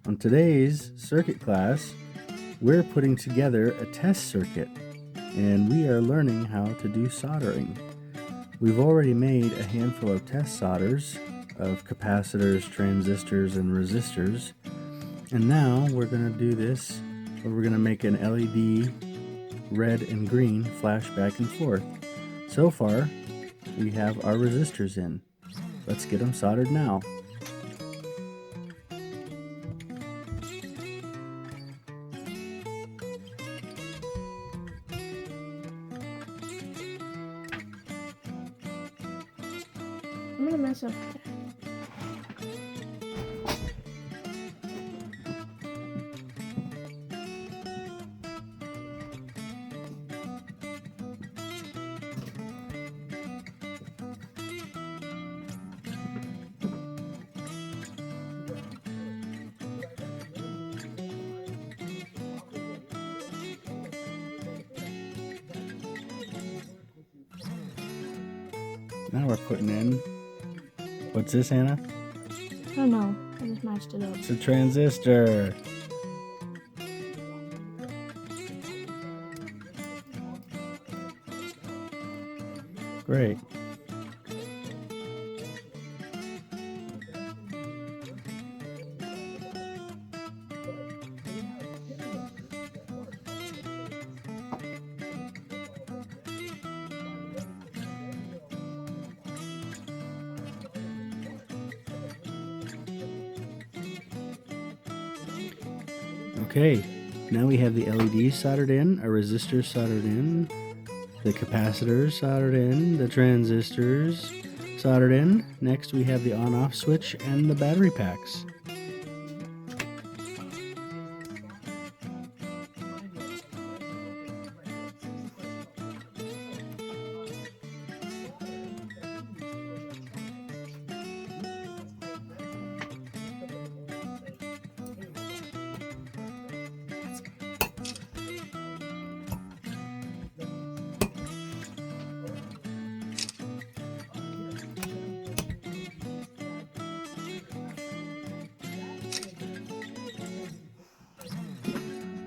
On today's circuit class, we're putting together a test circuit, and we are learning how to do soldering. We've already made a handful of test solders of capacitors, transistors, and resistors, and now we're going to do this where we're going to make an LED red and green flash back and forth. So far, we have our resistors in. Let's get them soldered now. I'm gonna mess up. Now we're putting in, what's this, Hannah? I don't know. I just matched it up. It's a transistor. Great. Okay, now we have the LEDs soldered in, our resistors soldered in, the capacitors soldered in, the transistors soldered in. Next we have the on-off switch and the battery packs.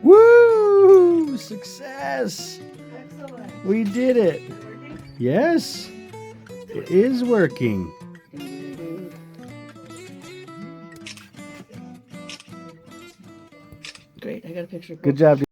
Woo! Success! Excellent. We did it! Yes! It is working! Great, I got a picture. Good job.